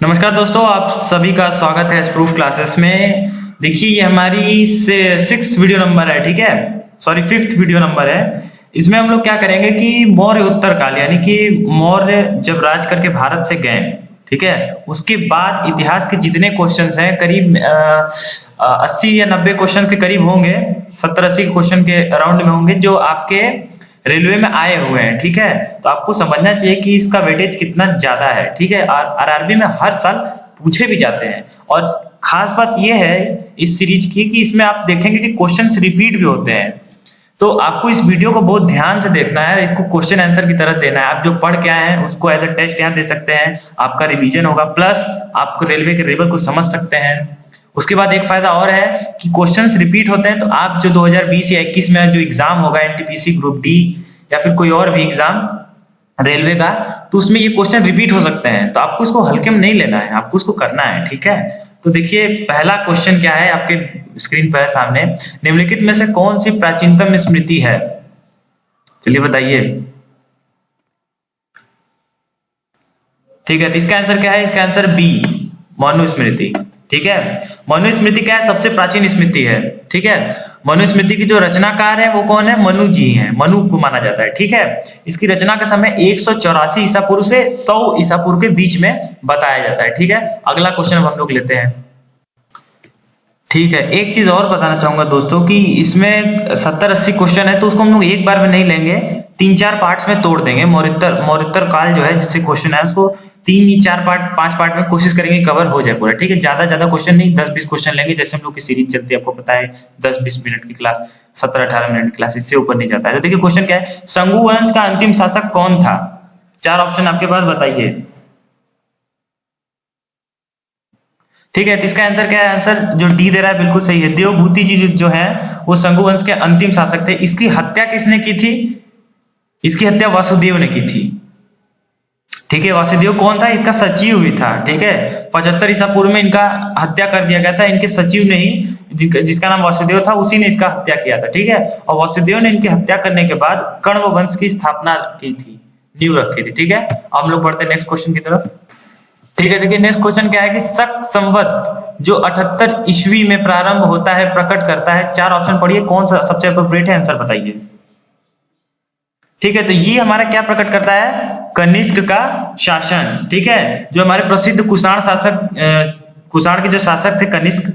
नमस्कार दोस्तों, आप सभी का स्वागत है प्रूफ क्लासेस में। देखिए ये हमारी से 6th वीडियो नंबर है, ठीक है, सॉरी 5th वीडियो नंबर है। इसमें हम लोग क्या करेंगे कि मौर्य उत्तर काल यानी कि मौर्य जब राज करके भारत से गए, ठीक है, उसके बाद इतिहास के जितने क्वेश्चंस हैं करीब 80 या 90 क्वेश्चन के करीब होंगे, 70-80 क्वेश्चन के अराउंड में होंगे जो आपके रेलवे में आए हुए हैं, ठीक है। तो आपको समझना चाहिए कि इसका वेटेज कितना ज्यादा है, ठीक है। आरआरबी में हर साल पूछे भी जाते हैं और खास बात यह है इस सीरीज की कि इसमें आप देखेंगे कि क्वेश्चंस रिपीट भी होते हैं। तो आपको इस वीडियो को बहुत ध्यान से देखना है, इसको क्वेश्चन आंसर की तरह देना है। आप जो पढ़ के आए हैं उसको एज अ टेस्ट यहाँ दे सकते हैं, आपका रिवीजन होगा, प्लस आपको रेलवे के लेवल को समझ सकते हैं। उसके बाद एक फायदा और है कि क्वेश्चंस रिपीट होते हैं, तो आप जो 2020 या 21 में जो एग्जाम होगा एनटीपीसी ग्रुप डी या फिर कोई और भी एग्जाम रेलवे का, तो उसमें ये क्वेश्चन रिपीट हो सकते हैं। तो आपको इसको हल्के में नहीं लेना है, आपको इसको करना है, ठीक है। तो देखिए पहला क्वेश्चन क्या है, आपके स्क्रीन पर है सामने। निम्नलिखित में से कौन सी प्राचीनतम स्मृति है? चलिए बताइए। ठीक है, तो इसका आंसर क्या है? इसका आंसर बी, मनुस्मृति, ठीक है। मनुस्मृति क्या है? सबसे प्राचीन स्मृति है, ठीक है। मनुस्मृति की जो रचनाकार है वो कौन है? मनु जी हैं, मनु को माना जाता है, ठीक है। इसकी रचना का समय 184 ईसा पूर्व से 100 ईसा पूर्व के बीच में बताया जाता है, ठीक है। अगला क्वेश्चन हम लोग लेते हैं, ठीक है। एक चीज और बताना चाहूंगा दोस्तों कि इसमें 70-80 क्वेश्चन है, तो उसको हम लोग एक बार में नहीं लेंगे, 3-4 पार्ट्स में तोड़ देंगे। मौर्योत्तर काल जो है जिससे क्वेश्चन है उसको 3-4 पार्ट 5 पार्ट में कोशिश करेंगे कवर हो जाए पूरा, ठीक है। ज्यादा क्वेश्चन नहीं, 10-20 क्वेश्चन लेंगे, जैसे हम लोग की सीरीज चलती है, आपको पता है 10-20 मिनट की क्लास, 17-18 मिनट की क्लास, इससे ऊपर नहीं जाता है। तो देखिए क्वेश्चन क्या है, शंगु वंश का अंतिम शासक कौन था? 4 ऑप्शन आपके पास, बताइए। ठीक है, तो इसका आंसर क्या है? आंसर जो डी दे रहा है बिल्कुल सही है। देवभूति जी जो है वो शंगु वंश के अंतिम शासक थे। इसकी हत्या किसने की थी? इसकी हत्या वासुदेव ने की थी, ठीक है। वासुदेव कौन था? इसका सचिव भी था, ठीक है। 75 ईसा पूर्व में इनका हत्या कर दिया गया था। इनके सचिव ने ही, जिसका नाम वासुदेव था, उसी ने इसका हत्या किया था, ठीक है। और वासुदेव ने इनकी हत्या करने के बाद कण्व वंश की स्थापना की थी, नींव रखी थी, ठीक है। अब हम लोग बढ़ते हैं नेक्स्ट क्वेश्चन की तरफ, ठीक है। देखिए नेक्स्ट क्वेश्चन क्या है कि शक संवत जो 78 ईस्वी में प्रारंभ होता है प्रकट करता है। 4 ऑप्शन पढ़िए, कौन सा सबसे अप्रोप्रिएट है, आंसर बताइए। ठीक है, तो ये हमारा क्या प्रकट करता है? कनिष्क का शासन, ठीक है। जो हमारे प्रसिद्ध कुषाण शासक, कुषाण के जो शासक थे कनिष्क,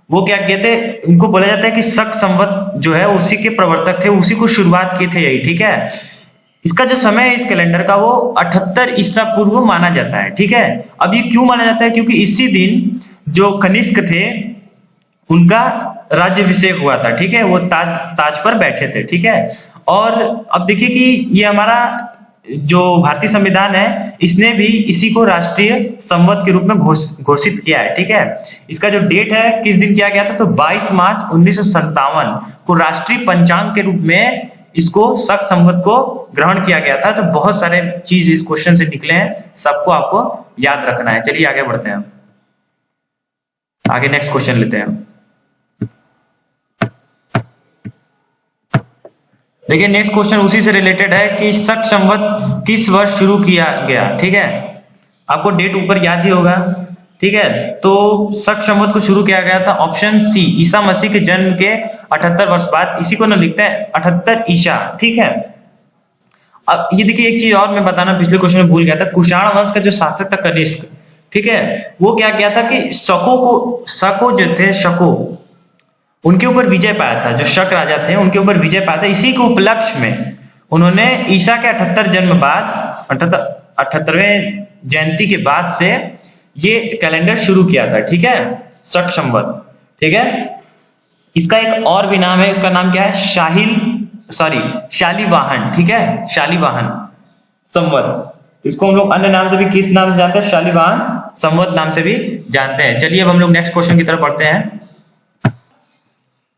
वो क्या किए थे? उनको बोला जाता है कि शक संवत जो है उसी के प्रवर्तक थे, उसी को शुरुआत किए थे यही, ठीक है। इसका जो समय है इस कैलेंडर का वो 78 ईसा पूर्व माना जाता है, ठीक है। अब ये क्यों माना जाता है? क्योंकि इसी दिन जो कनिष्क थे उनका राज्याभिषेक हुआ था, ठीक है। वो ताज पर बैठे थे, ठीक है। और अब देखिए कि ये हमारा जो भारतीय संविधान है इसने भी इसी को राष्ट्रीय संवत के रूप में घोषित किया है, ठीक है। इसका जो डेट है किस दिन किया गया था? तो 22 मार्च 1957 को राष्ट्रीय पंचांग के रूप में इसको शक संवत को ग्रहण किया गया था। तो बहुत सारे चीज इस क्वेश्चन से निकले हैं, सबको आपको याद रखना है। चलिए आगे बढ़ते हैं, आगे नेक्स्ट क्वेश्चन लेते हैं। देखिए नेक्स्ट क्वेश्चन उसी से रिलेटेड है कि शक संवत किस वर्ष शुरू किया गया, ठीक है। आपको डेट ऊपर याद ही होगा, ठीक है। तो शक संवत को शुरू किया गया था, ऑप्शन सी, ईसा मसीह के जन्म के 78 वर्ष बाद। इसी को ना लिखते हैं 78 ईसा, ठीक है। अब ये देखिए एक चीज और मैं बताना पिछले क्वेश्चन में भूल गया था, कुषाण वंश का जो शासक था कनिष्क, ठीक है, वो क्या किया था कि शको जो थे, शको उनके ऊपर विजय पाया था। जो शक राजा थे उनके ऊपर विजय पाया था। इसी के उपलक्ष्य में उन्होंने ईसा के 78 जन्म बाद 78वें जयंती के बाद से ये कैलेंडर शुरू किया था, ठीक है, शक संवत, ठीक है। इसका एक और भी नाम है, उसका नाम क्या है? शालिवाहन, ठीक है, शालिवाहन संवत। इसको हम लोग अन्य नाम से भी किस नाम से जानते हैं? शालिवाहन संवत नाम से भी जानते हैं। चलिए अब हम लोग नेक्स्ट क्वेश्चन की तरफ बढ़ते हैं।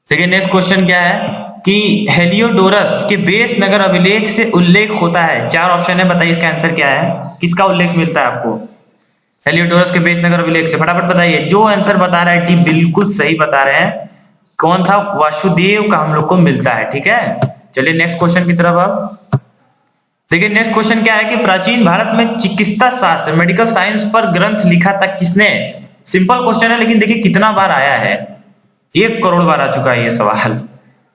देखिए नेक्स्ट क्वेश्चन क्या है कि हेलियोडोरस के बेस नगर अभिलेख से उल्लेख होता है। 4 ऑप्शन है, बताइए इसका आंसर क्या है? किसका उल्लेख मिलता है आपको हेलियोडोरस के बेस नगर अभिलेख से? फटाफट बताइए। जो आंसर बता रहा है डी बिल्कुल सही बता रहे हैं। कौन था? वासुदेव का हम लोग को मिलता है, ठीक है। चलिए नेक्स्ट क्वेश्चन की तरफ। अब देखिए नेक्स्ट क्वेश्चन क्या है कि प्राचीन भारत में चिकित्सा शास्त्र मेडिकल साइंस पर ग्रंथ लिखा था किसने। सिंपल क्वेश्चन है लेकिन देखिए कितना बार आया है, 1 करोड़ बार आ चुका है ये सवाल।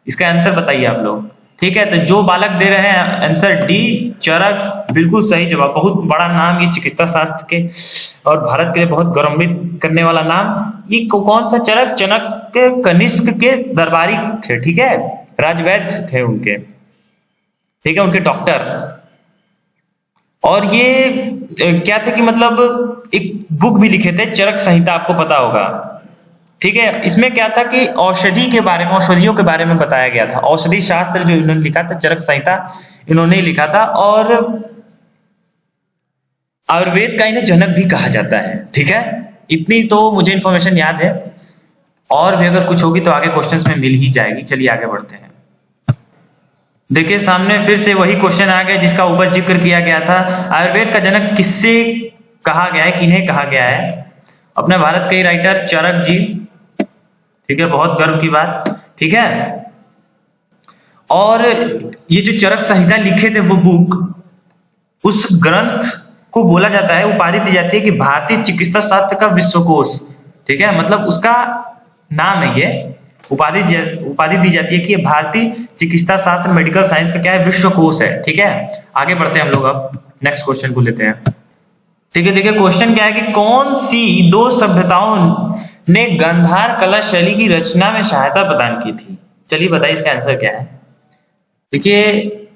इसका आंसर बताइए आप लोग। ठीक है, तो जो बालक दे रहे हैं आंसर डी, चरक, बिल्कुल सही जवाब। बहुत बड़ा नाम ये चिकित्सा शास्त्र के और भारत के लिए बहुत गौरवान्वित करने वाला नाम। ये कौन था चरक? जनक के कनिष्क के दरबारी थे, ठीक है, राजवैद्य थे उनके, ठीक है, उनके डॉक्टर। और ये क्या थे कि मतलब एक बुक भी लिखे थे, चरक संहिता, आपको पता होगा। ठीक है, इसमें क्या था कि औषधि के बारे में, औषधियों के बारे में बताया गया था। औषधि शास्त्र जो इन्होंने लिखा था, चरक संहिता इन्होंने ही लिखा था। और आयुर्वेद का इन्हें जनक भी कहा जाता है। ठीक है, इतनी तो मुझे इंफॉर्मेशन याद है, और भी अगर कुछ होगी तो आगे क्वेश्चंस में मिल ही जाएगी। चलिए आगे बढ़ते हैं। देखिए सामने फिर से वही क्वेश्चन आ गया जिसका ऊपर जिक्र किया गया था। आयुर्वेद का जनक किससे कहा गया है, किन्हें कहा गया है? अपने भारत के ही राइटर चरक जी। ठीक है, बहुत गर्व की बात। ठीक है, और ये जो चरक संहिता लिखे थे वो बुक, उस ग्रंथ को बोला जाता है, उपाधि दी जाती है कि भारतीय चिकित्सा शास्त्र का विश्वकोश। ठीक है, मतलब उसका नाम है ये, उपाधि दी जाती है कि ये भारतीय चिकित्सा शास्त्र मेडिकल साइंस का क्या है, विश्वकोश है। ठीक है, आगे बढ़ते हैं हम लोग, अब नेक्स्ट क्वेश्चन को लेते हैं। ठीक है, देखिए क्वेश्चन क्या है कि कौन सी 2 सभ्यताओं ने गांधार कला शैली की रचना में सहायता प्रदान की थी? चलिए बताइए इसका आंसर क्या है। देखिए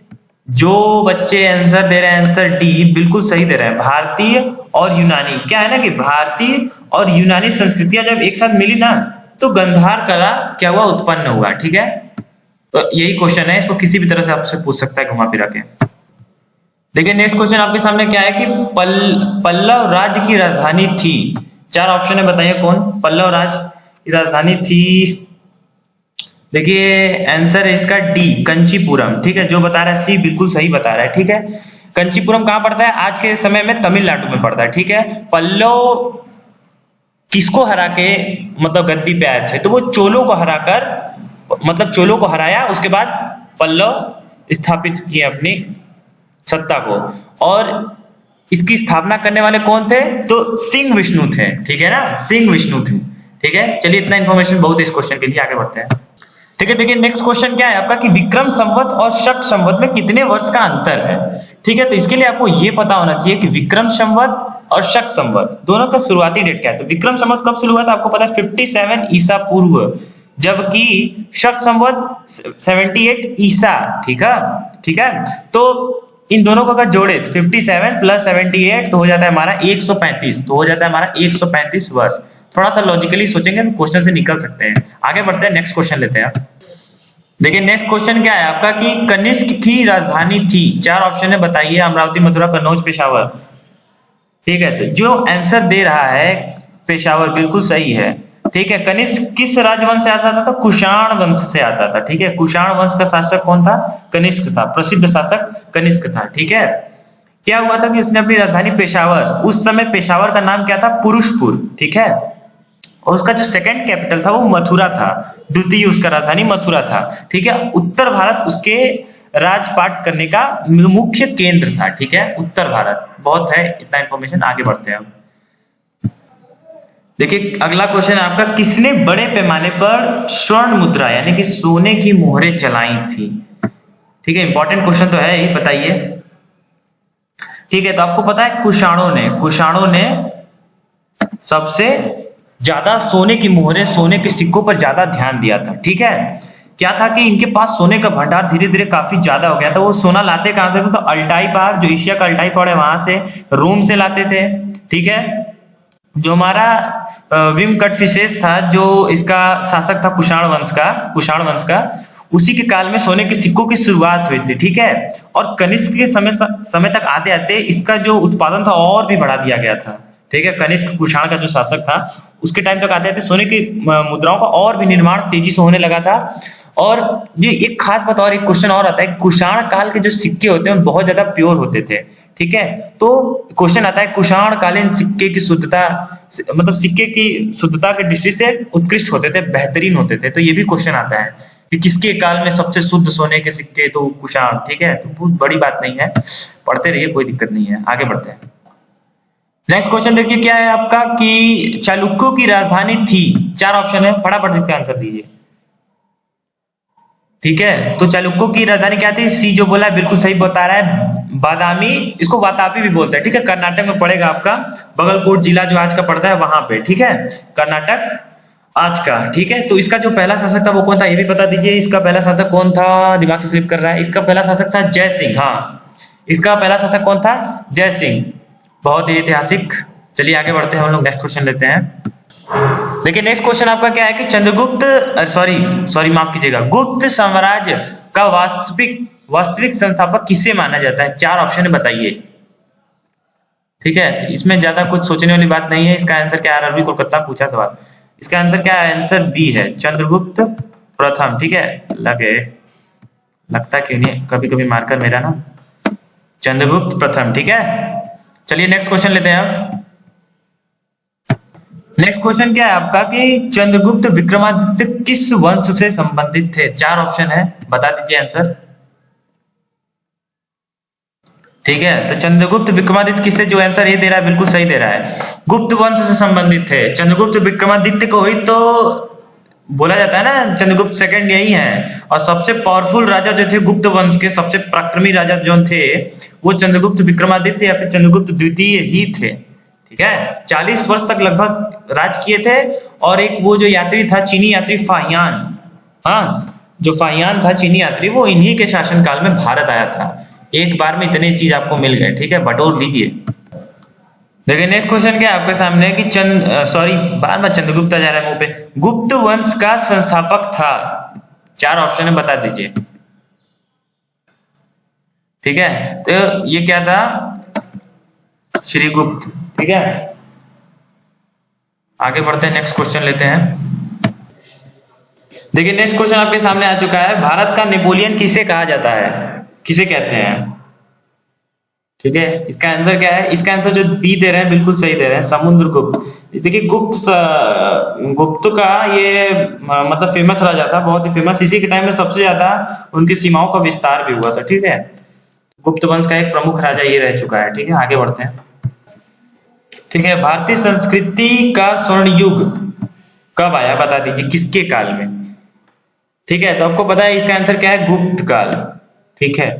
जो बच्चे आंसर दे रहे हैं, आंसर डी बिल्कुल सही दे रहे हैं, भारतीय और यूनानी। क्या है ना कि भारतीय और यूनानी संस्कृतियां जब एक साथ मिली ना, तो गंधार कला क्या हुआ, उत्पन्न हुआ। ठीक है, तो यही क्वेश्चन है, इसको किसी भी तरह से आपसे पूछ सकता है घुमा फिरा के। देखिए नेक्स्ट क्वेश्चन आपके सामने क्या है कि पल्लव राज्य की राजधानी थी। 4 ऑप्शन है, बताइए कौन पल्लव राज्य की राजधानी थी। देखिए आंसर है इसका डी, कंचीपुरम। ठीक है, जो बता रहा है सी बिल्कुल सही बता रहा है। ठीक है, कंचीपुरम कहाँ पड़ता है? आज के समय में तमिलनाडु में पड़ता है। ठीक है, पल्लव किसको हरा के मतलब गद्दी पे आए थे? तो वो चोलों को हराकर, मतलब चोलों को हराया, उसके बाद पल्लव स्थापित किए अपनी सत्ता को। और इसकी स्थापना करने वाले कौन थे? तो सिंह विष्णु थे। ठीक है ना, सिंह विष्णु थे। ठीक है, चलिए इतना इंफॉर्मेशन बहुत है इस क्वेश्चन के लिए, आगे बढ़ते हैं। ठीक है, देखिए नेक्स्ट क्वेश्चन क्या है आपका कि विक्रम संवत और शक संवत में कितने वर्ष का अंतर है? ठीक है, तो इसके लिए आपको ये पता होना चाहिए कि विक्रम संवत और शक संवत दोनों का शुरुआती डेट क्या है। तो विक्रम संवत कब शुरू हुआ था आपको पता है, 57 ईसा पूर्व, जबकि शक संवत 78 ईसा। ठीक है, ठीक है, तो इन दोनों को अगर जोड़े तो 57 प्लस 78 तो हो जाता है हमारा 135, तो हो जाता है हमारा 135 वर्ष। थोड़ा सा लॉजिकली सोचेंगे तो क्वेश्चन से निकल सकते हैं। आगे बढ़ते हैं, नेक्स्ट क्वेश्चन लेते हैं। देखिए नेक्स्ट क्वेश्चन क्या है आपका कि कनिष्क की राजधानी थी। 4 ऑप्शन है, बताइए। अमरावती, मथुरा, कन्नौज, पेशावर। ठीक है, तो जो आंसर दे रहा है पेशावर बिल्कुल सही है। ठीक है, कनिष्क किस राजवंश से आता था? तो कुषाण वंश से आता था। ठीक है, कुषाण वंश का शासक कौन था? कनिष्क था, प्रसिद्ध शासक कनिष्क था। ठीक है, क्या हुआ था कि उसने अपनी राजधानी पेशावर, उस समय पेशावर का नाम क्या था? पुरुषपुर। ठीक है, और उसका जो सेकंड कैपिटल था वो मथुरा था, द्वितीय उसका राजधानी मथुरा था। ठीक है, उत्तर भारत उसके राजपाट करने का मुख्य केंद्र था। ठीक है, उत्तर भारत। बहुत है इतना इंफॉर्मेशन, आगे बढ़ते हैं। देखिए अगला क्वेश्चन आपका, किसने बड़े पैमाने पर स्वर्ण मुद्रा यानी कि सोने की मोहरें चलाई थी? ठीक है, इंपॉर्टेंट क्वेश्चन तो है ही, बताइए। ठीक है, तो आपको पता है कुषाणों ने सबसे ज्यादा सोने की मोहरें, सोने के सिक्कों पर ज्यादा ध्यान दिया था। ठीक है, क्या था कि इनके पास सोने का भंडार धीरे धीरे काफी ज्यादा हो गया था। वो सोना लाते कहां से थे? तो अल्टाई पहाड़, जो एशिया का अल्टाई पहाड़ है वहां से, रोम से लाते थे। ठीक है, जो हमारा विम कटफिशेस था, जो इसका शासक था कुषाण वंश का, उसी के काल में सोने के सिक्कों की शुरुआत हुई थी। ठीक है, और कनिष्क के समय तक आते आते इसका जो उत्पादन था और भी बढ़ा दिया गया था। ठीक है, कनिष्क कुषाण का जो शासक था उसके टाइम तक आते आते सोने की मुद्राओं का और भी निर्माण तेजी से होने लगा था। और ये एक खास बात और एक क्वेश्चन और आता है, कुषाण काल के जो सिक्के होते हैं बहुत ज्यादा प्योर होते थे। ठीक है, तो क्वेश्चन आता है कुषाण कालीन सिक्के की शुद्धता, मतलब सिक्के की शुद्धता के दृष्टि से उत्कृष्ट होते थे, बेहतरीन होते थे। तो ये भी क्वेश्चन आता है कि किसके काल में सबसे शुद्ध सोने के सिक्के तो कुषाण, ठीक है, तो बहुत बड़ी बात नहीं है, पढ़ते रहिए, कोई दिक्कत नहीं है। आगे बढ़ते हैं। नेक्स्ट क्वेश्चन देखिए क्या है आपका कि चालुक्यों की राजधानी थी, 4 ऑप्शन है, फटाफट इसका आंसर दीजिए। ठीक है, तो चालुक्यों की राजधानी क्या थी? सी जो बोला है बिल्कुल सही बता रहा है, बादामी, इसको वातापी भी बोलते हैं, ठीक है, कर्नाटक में पड़ेगा आपका, बगलकोट जिला जो आज का पड़ता है वहां पे, ठीक है, कर्नाटक आज का, ठीक है। तो इसका जो पहला शासक था वो कौन था, ये भी बता दीजिए, इसका पहला शासक कौन था, दिमाग से स्लिप कर रहा है, इसका पहला शासक था जय सिंह, हाँ, इसका पहला शासक कौन था, जय सिंह, बहुत ही ऐतिहासिक। चलिए आगे बढ़ते हैं, हम लोग नेक्स्ट क्वेश्चन लेते हैं। देखिए नेक्स्ट क्वेश्चन आपका क्या है कि चंद्रगुप्त, सॉरी माफ कीजिएगा, गुप्त साम्राज्य का वास्तविक संस्थापक किसे माना जाता है? 4 ऑप्शन बताइए, ठीक है, तो इसमें ज्यादा कुछ सोचने वाली बात नहीं है। इसका आंसर क्या है, आरआरबी कोलकाता पूछा सवाल, इसका आंसर क्या है, आंसर बी है, चंद्रगुप्त प्रथम, ठीक है, लगता क्यों नहीं, कभी कभी मार्कर मेरा ना, चंद्रगुप्त प्रथम, ठीक है। चलिए नेक्स्ट क्वेश्चन लेते हैं आप। नेक्स्ट क्वेश्चन क्या है आपका कि चंद्रगुप्त विक्रमादित्य किस वंश से संबंधित थे? 4 ऑप्शन है, बता दीजिए आंसर, ठीक है। तो चंद्रगुप्त विक्रमादित्य किससे, जो आंसर ये दे रहा है बिल्कुल सही दे रहा है, गुप्त वंश से संबंधित थे। चंद्रगुप्त विक्रमादित्य को ही तो बोला जाता है ना चंद्रगुप्त सेकंड, यही है, और सबसे पावरफुल राजा जो थे गुप्त वंश के, सबसे पराक्रमी राजा जो थे वो चंद्रगुप्त विक्रमादित्य या फिर चंद्रगुप्त द्वितीय ही थे, ठीक है। 40 वर्ष तक लगभग राज किए थे, और एक वो जो यात्री था चीनी यात्री फाहियान, हाँ, जो फाहियान था चीनी यात्री, वो इन्हीं के शासनकाल में भारत आया था। एक बार में इतने चीज आपको मिल गए, ठीक है, बटोर लीजिए। देखिए नेक्स्ट क्वेश्चन क्या है आपके सामने कि बार बार चंद्रगुप्त जा रहा है मुंह पे, गुप्त वंश का संस्थापक था, 4 ऑप्शन है, बता दीजिए, ठीक है। तो ये क्या था, श्रीगुप्त, ठीक है। आगे बढ़ते हैं, नेक्स्ट क्वेश्चन लेते हैं। देखिए नेक्स्ट क्वेश्चन आपके सामने आ चुका है, भारत का नेपोलियन किसे कहा जाता है, किसे कहते हैं, ठीक है। इसका आंसर क्या है, इसका आंसर जो बी दे रहे हैं बिल्कुल सही दे रहे हैं, समुद्रगुप्त। देखिए गुप्त का ये मतलब फेमस राजा था, बहुत ही फेमस, इसी के टाइम में सबसे ज्यादा उनकी सीमाओं का विस्तार भी हुआ था, ठीक है। गुप्त वंश का एक प्रमुख राजा ये रह चुका है, ठीक है। आगे बढ़ते हैं, ठीक है। भारतीय संस्कृति का स्वर्ण युग कब आया, बता दीजिए, किसके काल में, ठीक है। तो आपको पता है इसका आंसर क्या है, गुप्त काल, ठीक है।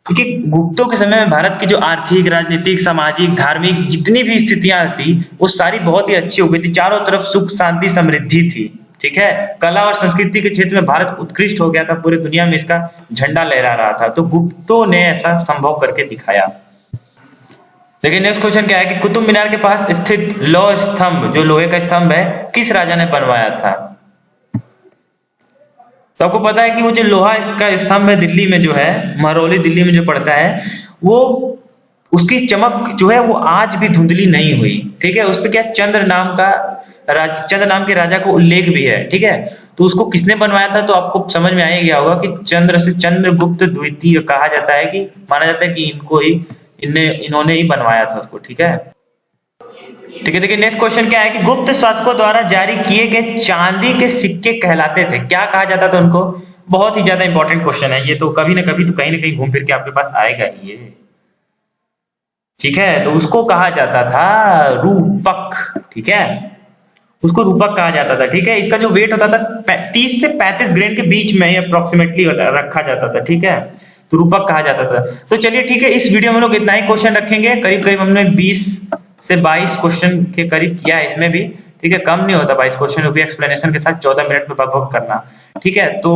क्योंकि गुप्तों के समय में भारत की जो आर्थिक, राजनीतिक, सामाजिक, धार्मिक जितनी भी स्थितियां थी वो सारी बहुत ही अच्छी हो गई थी, चारों तरफ सुख शांति समृद्धि थी, ठीक है। कला और संस्कृति के क्षेत्र में भारत उत्कृष्ट हो गया था, पूरी दुनिया में इसका झंडा लहरा रहा था, तो गुप्तों ने ऐसा संभव करके दिखाया। देखिए नेक्स्ट क्वेश्चन क्या है कि कुतुब मीनार के पास स्थित लौह स्तंभ, जो लोहे का स्तंभ है, किस राजा ने बनवाया था? तो आपको पता है कि वो जो लोहा का स्तंभ है दिल्ली में जो है, महरौली दिल्ली में जो पड़ता है, वो उसकी चमक जो है वो आज भी धुंधली नहीं हुई, ठीक है। उस पर क्या चंद्र नाम के राजा को उल्लेख भी है, ठीक है। तो उसको किसने बनवाया था, तो आपको समझ में आ ही गया होगा कि चंद्रगुप्त द्वितीय कहा जाता है, कि माना जाता है कि इन्होंने ही बनवाया था उसको, ठीक है। ठीक है, देखिए नेक्स्ट क्वेश्चन क्या है कि गुप्त शासकों द्वारा जारी किए गए चांदी के सिक्के कहलाते थे, क्या कहा जाता था उनको? बहुत ही ज्यादा इंपॉर्टेंट क्वेश्चन है ये, तो कभी ना कभी तो कहीं ना कहीं घूम फिर के आपके पास आएगा ही ये, ठीक है। तो उसको कहा जाता था रूपक, ठीक है, उसको रूपक कहा जाता था, ठीक है। इसका जो वेट होता था 30 से 35 ग्रेन के बीच में अप्रोक्सीमेटली रखा जाता था, ठीक है, तो रूपक कहा जाता था। तो चलिए ठीक है, इस वीडियो में लोग इतना ही क्वेश्चन रखेंगे, करीब करीब हमने 20 से 22 क्वेश्चन के करीब किया है इसमें भी, ठीक है, कम नहीं होता 22 क्वेश्चन, वो भी एक्सप्लेनेशन के साथ 14 मिनट में लगभग करना, ठीक है। तो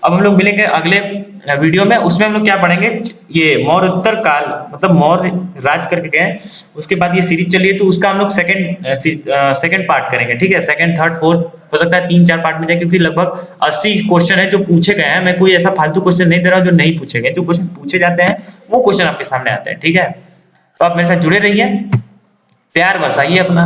अब हम लोग मिलेंगे अगले वीडियो में, उसमें हम लोग क्या पढ़ेंगे, ये मौर्योत्तर काल, मतलब मौर्य राज करके गए, उसके बाद ये सीरीज चलिए, तो उसका हम लोग सेकंड पार्ट करेंगे, ठीक है, सेकंड थर्ड फोर्थ, हो सकता है 3-4 पार्ट में जाए, क्योंकि लगभग 80 क्वेश्चन है जो पूछे गए हैं, मैं कोई ऐसा फालतू क्वेश्चन नहीं दे रहा हूँ जो नहीं पूछे गए, जो क्वेश्चन पूछे जाते हैं वो क्वेश्चन आपके सामने आते हैं, ठीक है। तो आप मेरे साथ जुड़े रहिए, प्यार बरसाइए अपना।